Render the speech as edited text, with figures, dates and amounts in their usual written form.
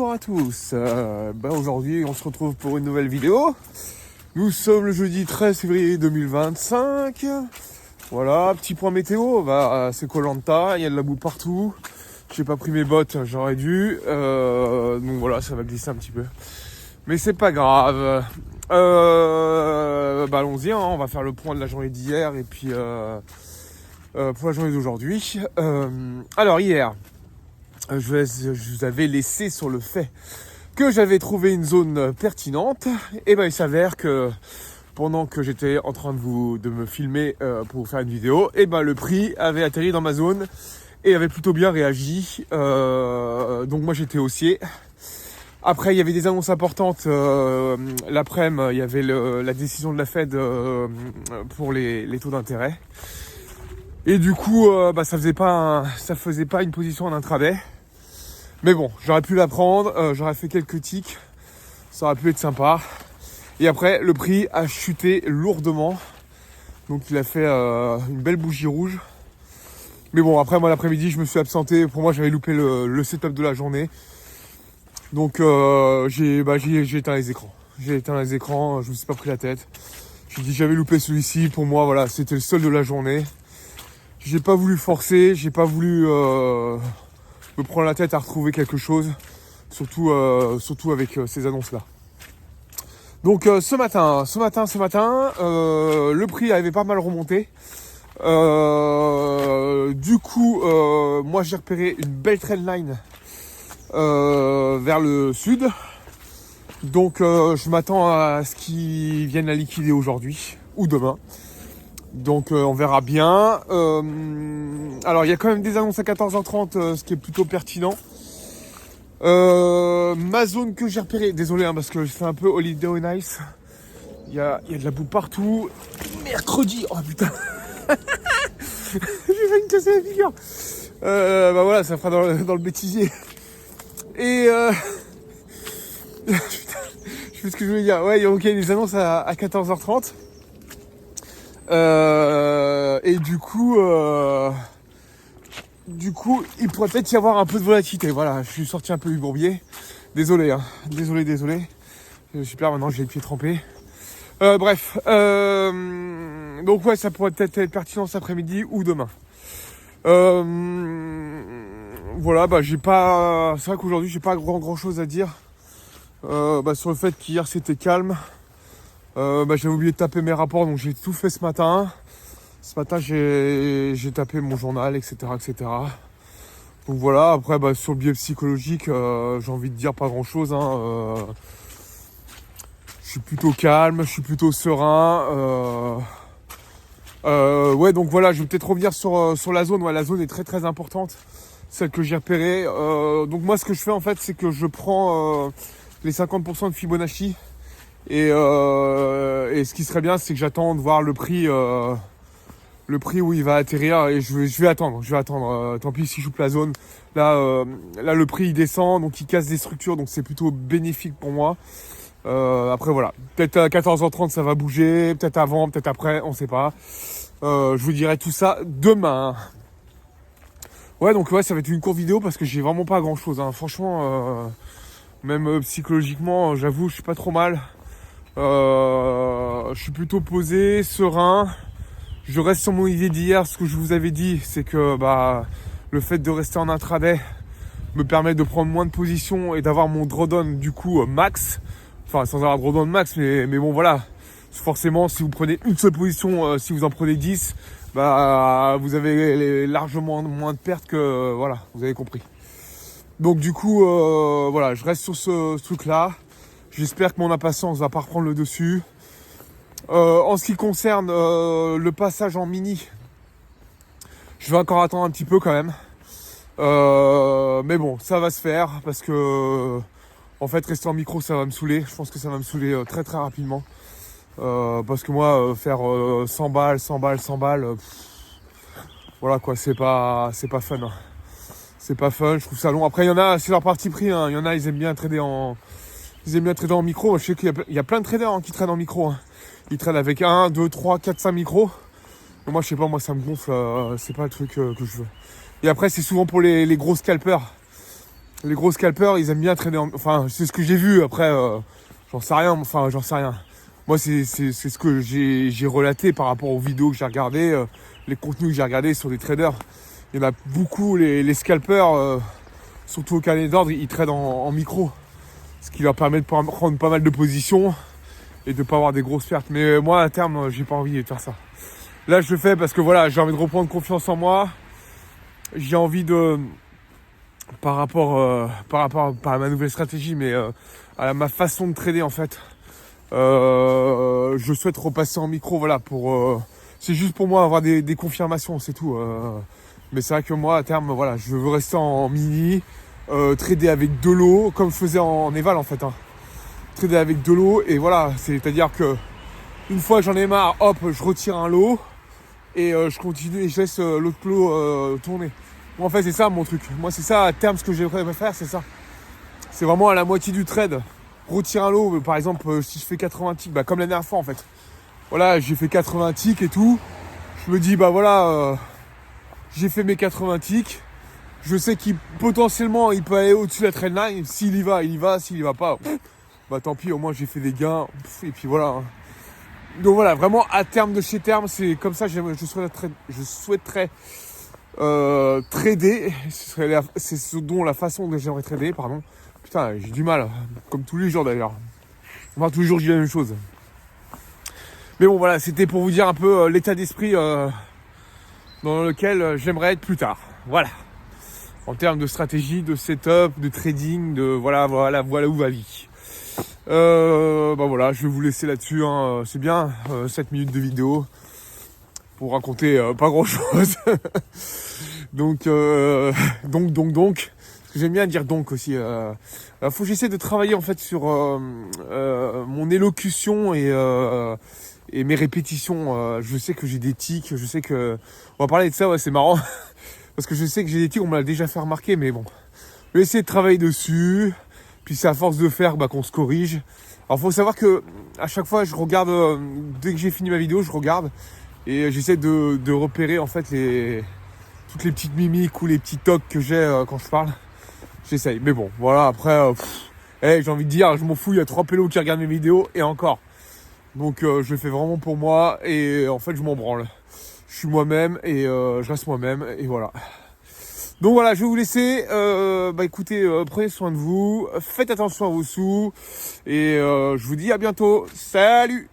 Bonjour à tous, aujourd'hui on se retrouve pour une nouvelle vidéo. Nous sommes le jeudi 13 février 2025. Voilà, petit point météo, c'est Koh-Lanta, il y a de la boue partout. J'ai pas pris mes bottes, j'aurais dû. Donc voilà, ça va glisser un petit peu. Mais c'est pas grave. Allons-y, on va faire le point de la journée d'hier et puis pour la journée d'aujourd'hui. Alors hier, je vous avais laissé sur le fait que j'avais trouvé une zone pertinente. Et il s'avère que pendant que j'étais en train de me filmer pour vous faire une vidéo, le prix avait atterri dans ma zone et avait plutôt bien réagi. Donc moi j'étais haussier. Après il y avait des annonces importantes. L'après-midi il y avait la décision de la Fed pour les taux d'intérêt. Et du coup ça faisait pas une position en intraday. Mais bon, j'aurais pu la prendre, j'aurais fait quelques ticks, ça aurait pu être sympa. Et après, le prix a chuté lourdement. Donc il a fait une belle bougie rouge. Mais bon, après moi l'après-midi, je me suis absenté. Pour moi, j'avais loupé le setup de la journée. Donc j'ai éteint les écrans. J'ai éteint les écrans, je me suis pas pris la tête. J'ai dit j'avais loupé celui-ci. Pour moi, voilà, c'était le seul de la journée. J'ai pas voulu forcer, j'ai pas voulu me prendre la tête à retrouver quelque chose, surtout avec ces annonces-là. Donc ce matin, le prix avait pas mal remonté. Du coup, moi j'ai repéré une belle trendline vers le sud. Donc je m'attends à ce qu'ils viennent la liquider aujourd'hui ou demain. Donc on verra bien. Alors il y a quand même des annonces à 14h30, ce qui est plutôt pertinent. Ma zone que j'ai repérée, désolé parce que c'est un peu Holiday on Ice. Il y a de la boue partout. Mercredi, oh putain. J'ai failli me casser la figure. Voilà, ça fera dans le bêtisier. Et putain, je sais ce que je voulais dire. Ouais, ok, des annonces à 14h30. Et du coup, il pourrait peut-être y avoir un peu de volatilité. Voilà, je suis sorti un peu du bourbier. Désolé, désolé. Je suis là maintenant, j'ai les pieds trempés. Bref, donc ouais, ça pourrait peut-être être pertinent cet après-midi ou demain. Voilà, c'est vrai qu'aujourd'hui j'ai pas grand chose à dire sur le fait qu'hier c'était calme. J'avais oublié de taper mes rapports, donc j'ai tout fait ce matin. Ce matin, j'ai tapé mon journal, etc. Donc voilà, après, sur le biais psychologique, j'ai envie de dire pas grand-chose. Je suis plutôt calme, je suis plutôt serein. Donc voilà, je vais peut-être revenir sur la zone. Ouais, la zone est très très importante, celle que j'ai repérée. Donc moi, ce que je fais en fait, c'est que je prends les 50% de Fibonacci. Et ce qui serait bien, c'est que j'attends de voir le prix où il va atterrir, et je vais attendre. Tant pis si je loupe la zone. Là, le prix il descend, donc il casse des structures, donc c'est plutôt bénéfique pour moi. Après voilà, peut-être à 14h30 ça va bouger, peut-être avant, peut-être après, on sait pas. Je vous dirai tout ça demain. Ouais, donc ouais, ça va être une courte vidéo parce que j'ai vraiment pas grand-chose. Franchement, même psychologiquement, j'avoue, je suis pas trop mal. Je suis plutôt posé, serein. Je reste sur mon idée d'hier. Ce que je vous avais dit, c'est que le fait de rester en intraday me permet de prendre moins de positions et d'avoir mon drawdown du coup max. Enfin, sans avoir drawdown max, mais bon voilà. Forcément, si vous prenez une seule position, si vous en prenez 10, vous avez largement moins de pertes que voilà, vous avez compris. Donc du coup, voilà, je reste sur ce truc-là. J'espère que mon impatience va pas reprendre le dessus. En ce qui concerne le passage en mini, je vais encore attendre un petit peu quand même. Mais bon, ça va se faire parce que en fait, rester en micro, ça va me saouler. Je pense que ça va me saouler très très rapidement. Parce que moi, faire 100 balles, voilà quoi, c'est pas fun. C'est pas fun, je trouve ça long. Après, il y en a, c'est leur parti pris. Il y en a, ils aiment bien trader en micro. Je sais qu'il y a plein de traders qui traitent en micro. Ils traitent avec 1, 2, 3, 4, 5 micros. Mais moi, je sais pas, moi, ça me gonfle. C'est pas le truc que je veux. Et après, c'est souvent pour les gros scalpers. les gros scalpers, ils aiment bien trader enfin, c'est ce que j'ai vu. Après, j'en sais rien. Moi, c'est ce que j'ai relaté par rapport aux vidéos que j'ai regardées, les contenus que j'ai regardés sur des traders. Il y en a beaucoup, les scalpers, surtout au carnet d'ordre, ils tradent en micro. Ce qui leur permet de prendre pas mal de positions et de pas avoir des grosses pertes. Mais moi, à terme, j'ai pas envie de faire ça. Là, je le fais parce que voilà, j'ai envie de reprendre confiance en moi. J'ai envie de... Par rapport à ma nouvelle stratégie, mais à ma façon de trader en fait. Je souhaite repasser en micro, voilà, c'est juste pour moi avoir des confirmations, c'est tout. Mais c'est vrai que moi, à terme, voilà, je veux rester en mini, trader avec de l'eau, comme je faisais en éval en fait. Trader avec de l'eau, et voilà, c'est-à-dire que une fois que j'en ai marre, hop, je retire un lot, et je continue et je laisse l'autre lot tourner. Moi, en fait, c'est ça mon truc. Moi, c'est ça, à terme, ce que j'aimerais faire, c'est ça. C'est vraiment à la moitié du trade. Retire un lot, par exemple, si je fais 80 ticks, comme la dernière fois en fait. Voilà, j'ai fait 80 ticks et tout. Je me dis, voilà, j'ai fait mes 80 ticks. Je sais qu'il potentiellement il peut aller au-dessus de la trendline. S'il y va, il y va. S'il y va pas, tant pis, au moins j'ai fait des gains. Et puis voilà. Donc voilà, vraiment à terme de chez terme, c'est comme ça je souhaiterais trader. C'est ce dont la façon dont j'aimerais trader, pardon. Putain, j'ai du mal, comme tous les jours d'ailleurs. Enfin, tous les jours je dis la même chose. Mais bon voilà, c'était pour vous dire un peu l'état d'esprit dans lequel j'aimerais être plus tard. Voilà. En termes de stratégie, de setup, de trading, de voilà où va la vie. Voilà, je vais vous laisser là-dessus. C'est bien, 7 minutes de vidéo pour raconter pas grand-chose. donc, j'aime bien dire donc aussi. Faut que j'essaie de travailler en fait sur mon élocution et mes répétitions. Je sais que j'ai des tics, je sais que... On va parler de ça, ouais, c'est marrant. Parce que je sais que j'ai des tics, on me l'a déjà fait remarquer, mais bon. Je vais essayer de travailler dessus. Puis c'est à force de faire qu'on se corrige. Alors faut savoir que à chaque fois je regarde, dès que j'ai fini ma vidéo, je regarde. Et j'essaie de repérer en fait toutes les petites mimiques ou les petits tocs que j'ai quand je parle. J'essaye. Mais bon, voilà, après, j'ai envie de dire, je m'en fous, il y a 3 pélos qui regardent mes vidéos et encore. Donc je le fais vraiment pour moi et en fait je m'en branle. Je suis moi-même et je reste moi-même et voilà. Donc voilà, je vais vous laisser. Écoutez, prenez soin de vous, faites attention à vos sous et je vous dis à bientôt. Salut!